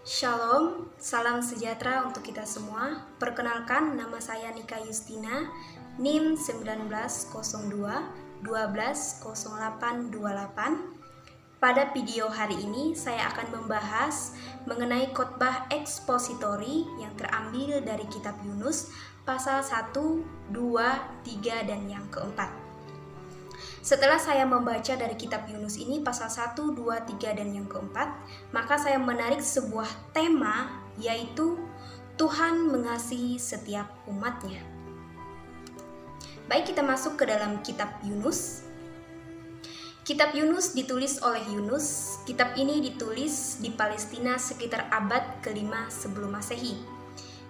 Shalom, salam sejahtera untuk kita semua. Perkenalkan, nama saya Nika Yustina, NIM 1902 120828. Pada video hari ini, saya akan membahas mengenai khotbah ekspositori yang terambil dari kitab Yunus, pasal 1, 2, 3, dan yang keempat. Setelah saya membaca dari kitab Yunus ini pasal 1, 2, 3, dan yang keempat, maka saya menarik sebuah tema, yaitu Tuhan mengasihi setiap umatnya. Baik, kita masuk ke dalam kitab Yunus. Kitab Yunus ditulis oleh Yunus. Kitab ini ditulis di Palestina sekitar abad ke-5 sebelum Masehi.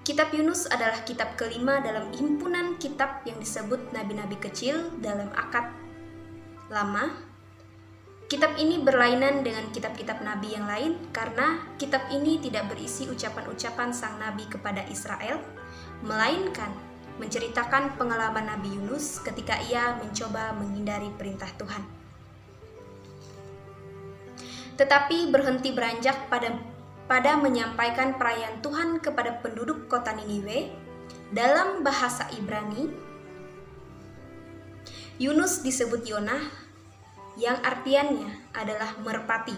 Kitab Yunus adalah kitab kelima dalam himpunan kitab yang disebut nabi-nabi kecil dalam akad lama. Kitab ini berlainan dengan kitab-kitab nabi yang lain karena kitab ini tidak berisi ucapan-ucapan sang nabi kepada Israel, melainkan menceritakan pengalaman Nabi Yunus ketika ia mencoba menghindari perintah Tuhan. Tetapi berhenti beranjak pada menyampaikan perayaan Tuhan kepada penduduk kota Niniwe. Dalam bahasa Ibrani, Yunus disebut Yonah, yang artiannya adalah merpati.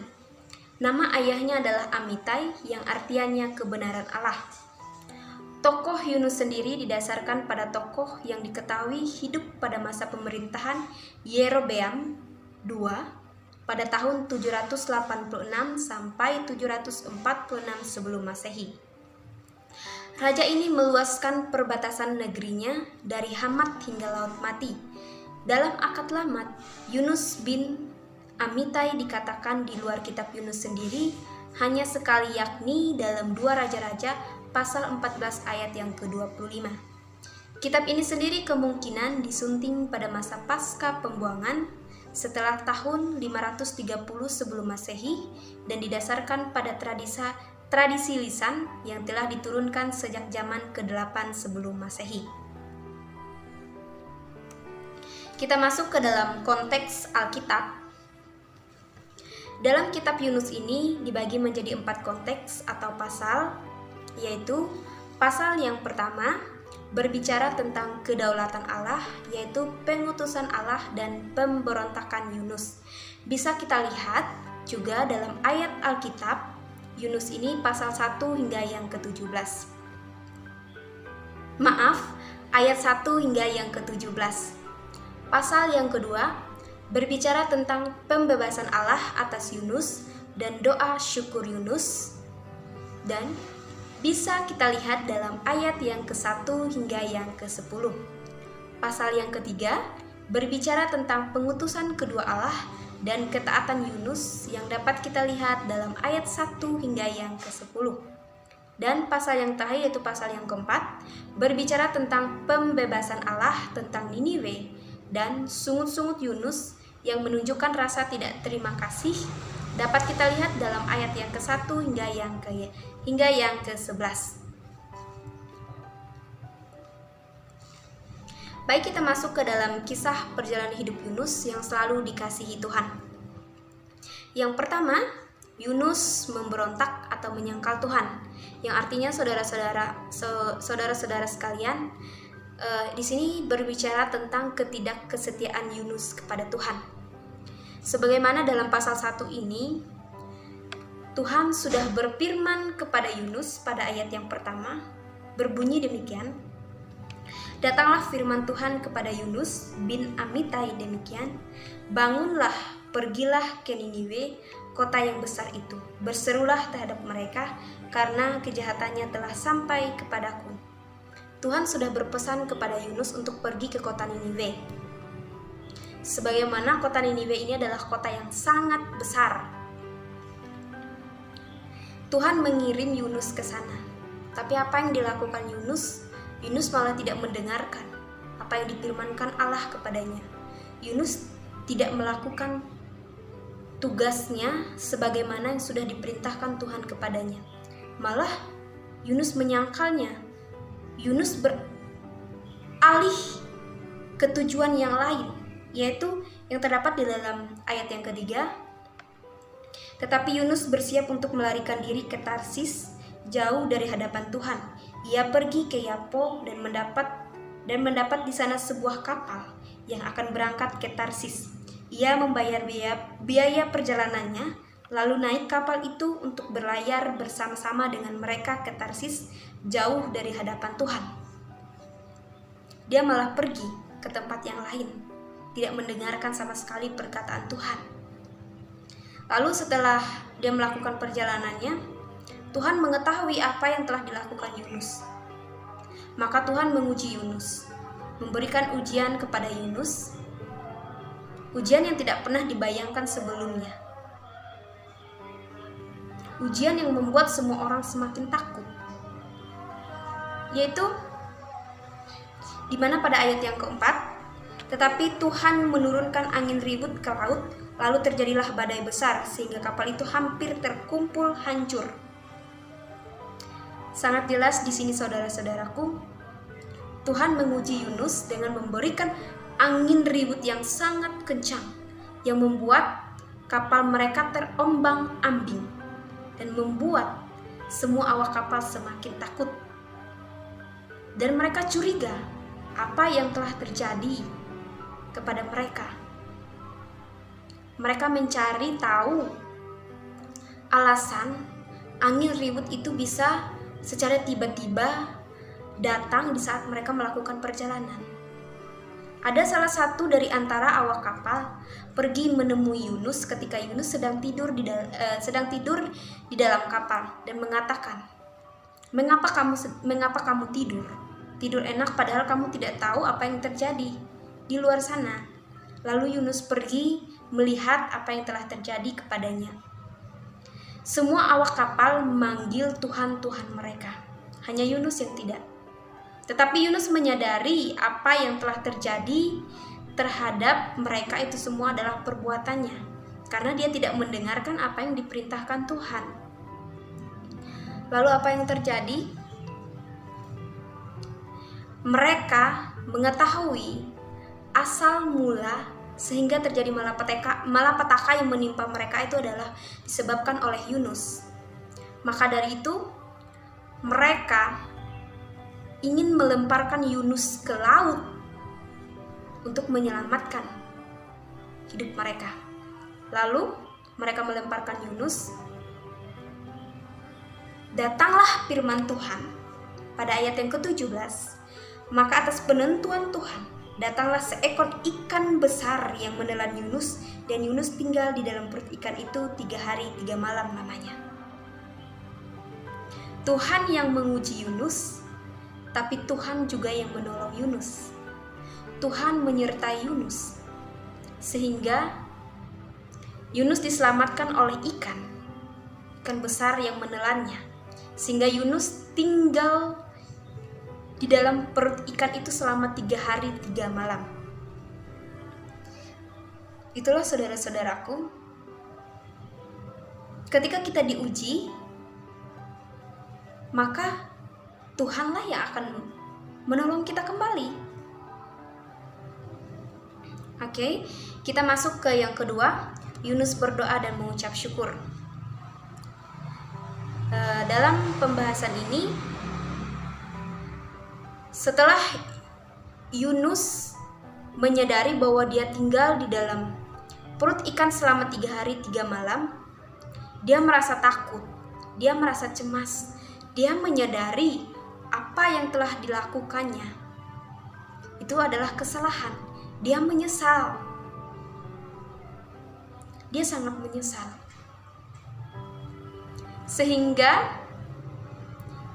Nama ayahnya adalah Amitai, yang artiannya kebenaran Allah. Tokoh Yunus sendiri didasarkan pada tokoh yang diketahui hidup pada masa pemerintahan Yerobeam II pada tahun 786 sampai 746 sebelum Masehi. Raja ini meluaskan perbatasan negerinya dari Hamat hingga Laut Mati. Dalam akad lama, Yunus bin Amitai dikatakan di luar kitab Yunus sendiri hanya sekali, yakni dalam 2 Raja-Raja pasal 14 ayat yang ke-25. Kitab ini sendiri kemungkinan disunting pada masa pasca pembuangan setelah tahun 530 sebelum Masehi dan didasarkan pada tradisi lisan yang telah diturunkan sejak zaman ke-8 sebelum Masehi. Kita masuk ke dalam konteks Alkitab. Dalam kitab Yunus ini dibagi menjadi 4 konteks atau pasal, yaitu pasal yang pertama berbicara tentang kedaulatan Allah, yaitu pengutusan Allah dan pemberontakan Yunus. Bisa kita lihat juga dalam ayat Alkitab Yunus ini pasal 1 hingga yang ke-17. Ayat 1 hingga yang ke-17. Pasal yang kedua berbicara tentang pembebasan Allah atas Yunus dan doa syukur Yunus, dan bisa kita lihat dalam ayat yang ke-1 hingga yang ke-10. Pasal yang ketiga berbicara tentang pengutusan kedua Allah dan ketaatan Yunus yang dapat kita lihat dalam ayat 1 hingga yang ke-10. Dan pasal yang terakhir yaitu pasal yang keempat berbicara tentang pembebasan Allah tentang Niniwe dan sungut-sungut Yunus yang menunjukkan rasa tidak terima kasih dapat kita lihat dalam ayat yang ke-1 hingga yang ke-11. Baik, kita masuk ke dalam kisah perjalanan hidup Yunus yang selalu dikasihi Tuhan. Yang pertama, Yunus memberontak atau menyangkal Tuhan, yang artinya saudara-saudara sekalian, di sini berbicara tentang ketidakkesetiaan Yunus kepada Tuhan. Sebagaimana dalam pasal 1 ini, Tuhan sudah berfirman kepada Yunus pada ayat yang pertama, berbunyi demikian, "Datanglah firman Tuhan kepada Yunus bin Amitai demikian, bangunlah, pergilah ke Niniwe, kota yang besar itu, berserulah terhadap mereka, karena kejahatannya telah sampai kepadaku." Tuhan sudah berpesan kepada Yunus untuk pergi ke kota Niniwe. Sebagaimana kota Niniwe ini adalah kota yang sangat besar. Tuhan mengirim Yunus ke sana. Tapi apa yang dilakukan Yunus? Yunus malah tidak mendengarkan apa yang difirmankan Allah kepadanya. Yunus tidak melakukan tugasnya sebagaimana yang sudah diperintahkan Tuhan kepadanya. Malah Yunus menyangkalnya. Yunus beralih ke tujuan yang lain, yaitu yang terdapat di dalam ayat yang ketiga. Tetapi Yunus bersiap untuk melarikan diri ke Tarsis, jauh dari hadapan Tuhan. Ia pergi ke Yapo dan mendapat di sana sebuah kapal yang akan berangkat ke Tarsis. Ia membayar biaya perjalanannya, lalu naik kapal itu untuk berlayar bersama-sama dengan mereka ke Tarsis, jauh dari hadapan Tuhan. Dia malah pergi ke tempat yang lain, tidak mendengarkan sama sekali perkataan Tuhan. Lalu setelah dia melakukan perjalanannya, Tuhan mengetahui apa yang telah dilakukan Yunus. Maka Tuhan menguji Yunus, memberikan ujian kepada Yunus, ujian yang tidak pernah dibayangkan sebelumnya. Ujian yang membuat semua orang semakin takut. Yaitu di mana pada ayat yang keempat, tetapi Tuhan menurunkan angin ribut ke laut, lalu terjadilah badai besar sehingga kapal itu hampir terkumpul hancur. Sangat jelas di sini saudara-saudaraku, Tuhan menguji Yunus dengan memberikan angin ribut yang sangat kencang yang membuat kapal mereka terombang-ambing dan membuat semua awak kapal semakin takut. Dan mereka curiga apa yang telah terjadi kepada mereka. Mereka mencari tahu alasan angin ribut itu bisa secara tiba-tiba datang di saat mereka melakukan perjalanan. Ada salah satu dari antara awak kapal pergi menemui Yunus ketika Yunus sedang tidur di dalam kapal dan mengatakan, "Mengapa kamu tidur? Tidur enak padahal kamu tidak tahu apa yang terjadi di luar sana." Lalu Yunus pergi melihat apa yang telah terjadi kepadanya. Semua awak kapal memanggil Tuhan-Tuhan mereka. Hanya Yunus yang tidak. Tetapi Yunus menyadari apa yang telah terjadi terhadap mereka itu semua adalah perbuatannya, karena dia tidak mendengarkan apa yang diperintahkan Tuhan. Lalu apa yang terjadi? Mereka mengetahui asal mula sehingga terjadi malapetaka yang menimpa mereka itu adalah disebabkan oleh Yunus. Maka dari itu, mereka ingin melemparkan Yunus ke laut untuk menyelamatkan hidup mereka. Lalu, mereka melemparkan Yunus. Datanglah firman Tuhan pada ayat yang ke-17. Maka atas penentuan Tuhan, datanglah seekor ikan besar yang menelan Yunus, dan Yunus tinggal di dalam perut ikan itu 3 hari 3 malam lamanya. Tuhan yang menguji Yunus, tapi Tuhan juga yang menolong Yunus. Tuhan menyertai Yunus, sehingga Yunus diselamatkan oleh ikan besar yang menelannya, sehingga Yunus tinggal di dalam perut ikan itu selama 3 hari 3 malam. Itulah saudara-saudaraku, ketika kita diuji, maka Tuhanlah yang akan menolong kita kembali. Oke, kita masuk ke yang kedua, Yunus berdoa dan mengucap syukur. Dalam pembahasan ini, setelah Yunus menyadari bahwa dia tinggal di dalam perut ikan selama 3 hari 3 malam, dia merasa takut, dia merasa cemas, dia menyadari apa yang telah dilakukannya itu adalah kesalahan. Dia menyesal, dia sangat menyesal, sehingga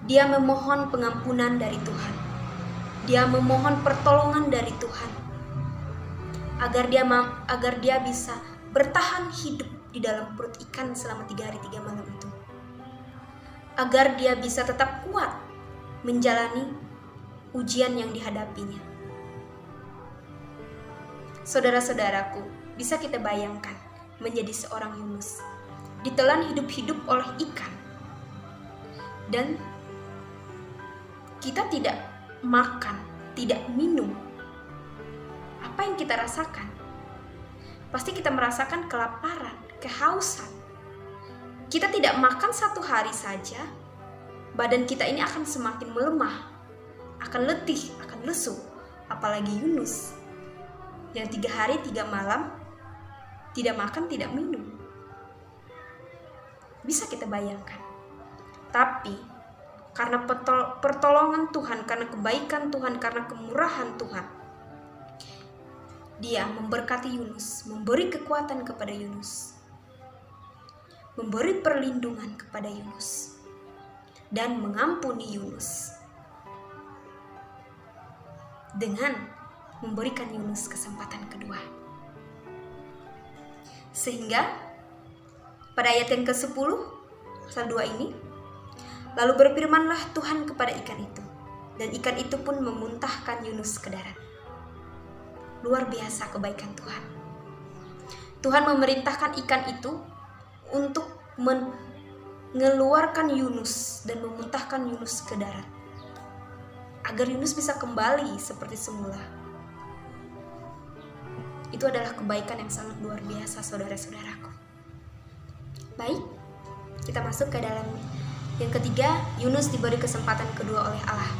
dia memohon pengampunan dari Tuhan. Dia memohon pertolongan dari Tuhan agar dia bisa bertahan hidup di dalam perut ikan selama 3 hari 3 malam itu, agar dia bisa tetap kuat menjalani ujian yang dihadapinya. Saudara-saudaraku, bisa kita bayangkan menjadi seorang Yunus, ditelan hidup-hidup oleh ikan, dan kita tidak makan, tidak minum. Apa yang kita rasakan? Pasti kita merasakan kelaparan, kehausan. kita tidak makan 1 hari saja, badan kita ini akan semakin melemah, akan letih, akan lesu. Apalagi Yunus yang 3 hari 3 malam tidak makan, tidak minum. Bisa kita bayangkan. Tapi karena pertolongan Tuhan, karena kebaikan Tuhan, karena kemurahan Tuhan, Dia memberkati Yunus, memberi kekuatan kepada Yunus, memberi perlindungan kepada Yunus, dan mengampuni Yunus dengan memberikan Yunus kesempatan kedua. Sehingga pada ayat yang ke-10 pasal 2 ini, lalu berfirmanlah Tuhan kepada ikan itu, dan ikan itu pun memuntahkan Yunus ke darat. Luar biasa kebaikan Tuhan. Tuhan memerintahkan ikan itu untuk mengeluarkan Yunus dan memuntahkan Yunus ke darat, agar Yunus bisa kembali seperti semula. Itu adalah kebaikan yang sangat luar biasa, saudara-saudaraku. Baik, kita masuk ke dalam yang ketiga. Yunus diberi kesempatan kedua oleh Allah.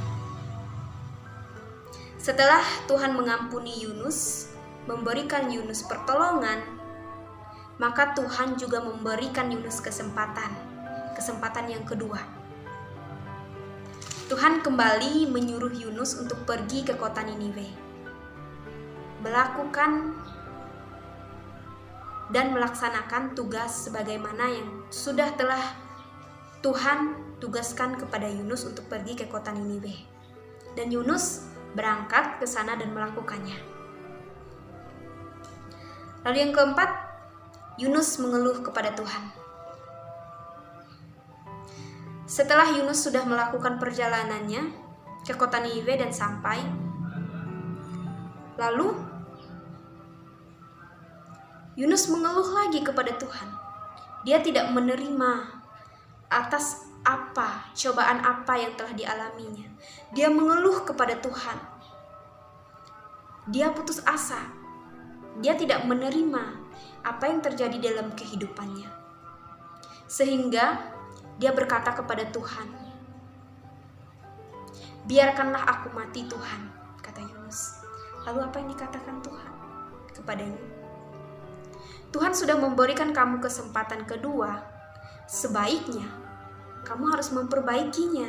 Setelah Tuhan mengampuni Yunus, memberikan Yunus pertolongan, maka Tuhan juga memberikan Yunus kesempatan yang kedua. Tuhan kembali menyuruh Yunus untuk pergi ke kota Niniwe, melakukan dan melaksanakan tugas sebagaimana yang sudah telah Tuhan tugaskan kepada Yunus untuk pergi ke kota Niniwe. Dan Yunus berangkat ke sana dan melakukannya. Lalu yang keempat, Yunus mengeluh kepada Tuhan. Setelah Yunus sudah melakukan perjalanannya ke kota Niniwe dan sampai, lalu Yunus mengeluh lagi kepada Tuhan. Dia tidak menerima atas cobaan apa yang telah dialaminya. Dia mengeluh kepada Tuhan. Dia putus asa. Dia tidak menerima apa yang terjadi dalam kehidupannya. Sehingga dia berkata kepada Tuhan, "Biarkanlah aku mati, Tuhan," kata Yunus. Lalu apa yang dikatakan Tuhan kepadanya? "Tuhan sudah memberikan kamu kesempatan kedua. Sebaiknya kamu harus memperbaikinya.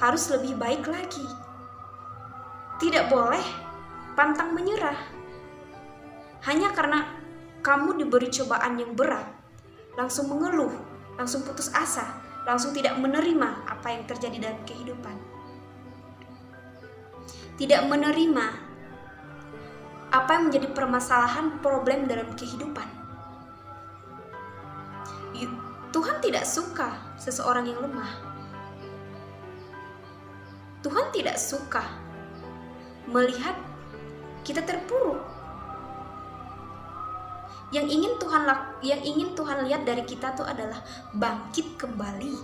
Harus lebih baik lagi. Tidak boleh pantang menyerah. Hanya karena kamu diberi cobaan yang berat, langsung mengeluh, langsung putus asa, langsung tidak menerima apa yang terjadi dalam kehidupan. Tidak menerima apa yang menjadi permasalahan, problem dalam kehidupan. Tuhan tidak suka seseorang yang lemah. Tuhan tidak suka melihat kita terpuruk. Yang ingin Tuhan lihat dari kita itu adalah bangkit kembali.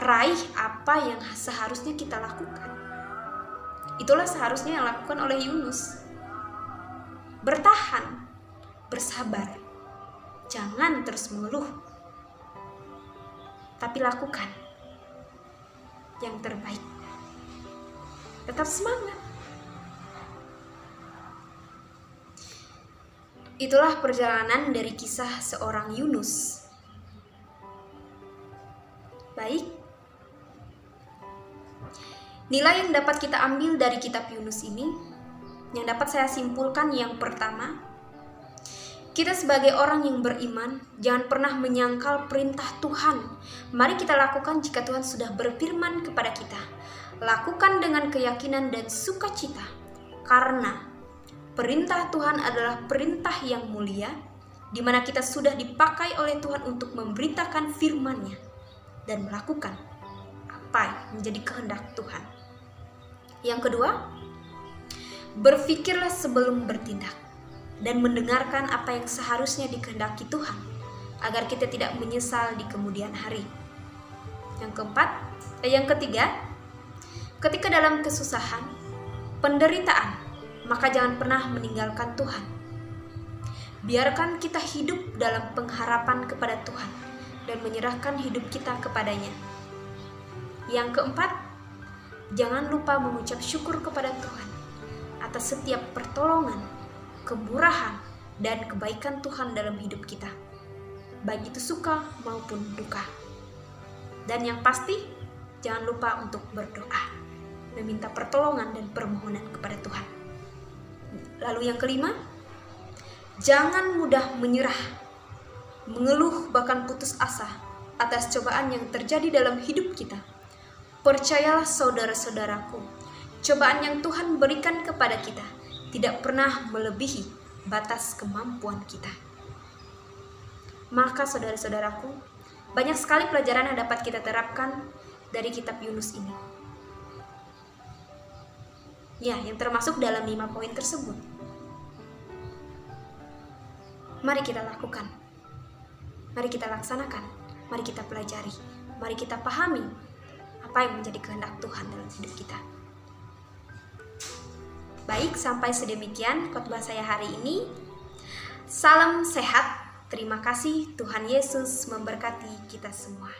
Raih apa yang seharusnya kita lakukan. Itulah seharusnya yang dilakukan oleh Yunus. Bertahan, bersabar. Jangan terus mengeluh, tapi lakukan yang terbaik. Tetap semangat. Itulah perjalanan dari kisah seorang Yunus. Baik. Nilai yang dapat kita ambil dari kitab Yunus ini, yang dapat saya simpulkan, yang pertama, kita sebagai orang yang beriman, jangan pernah menyangkal perintah Tuhan. Mari kita lakukan jika Tuhan sudah berfirman kepada kita. Lakukan dengan keyakinan dan sukacita, karena perintah Tuhan adalah perintah yang mulia, di mana kita sudah dipakai oleh Tuhan untuk memberitakan firman-Nya dan melakukan apa yang menjadi kehendak Tuhan. Yang kedua, berpikirlah sebelum bertindak dan mendengarkan apa yang seharusnya dikehendaki Tuhan, agar kita tidak menyesal di kemudian hari. Yang ketiga, ketika dalam kesusahan, penderitaan, maka jangan pernah meninggalkan Tuhan. Biarkan kita hidup dalam pengharapan kepada Tuhan dan menyerahkan hidup kita kepadanya. Yang keempat, jangan lupa mengucap syukur kepada Tuhan atas setiap pertolongan, kemurahan, dan kebaikan Tuhan dalam hidup kita, baik itu suka maupun duka. Dan yang pasti, jangan lupa untuk berdoa, meminta pertolongan dan permohonan kepada Tuhan. Lalu yang kelima, jangan mudah menyerah, mengeluh bahkan putus asa atas cobaan yang terjadi dalam hidup kita. Percayalah saudara-saudaraku, cobaan yang Tuhan berikan kepada kita tidak pernah melebihi batas kemampuan kita. Maka saudara-saudaraku, banyak sekali pelajaran yang dapat kita terapkan dari kitab Yunus ini. Ya, yang termasuk dalam 5 poin tersebut. Mari kita lakukan, mari kita laksanakan, mari kita pelajari, mari kita pahami apa yang menjadi kehendak Tuhan dalam hidup kita. Baik, sampai sedemikian khotbah saya hari ini. Salam sehat, terima kasih, Tuhan Yesus memberkati kita semua.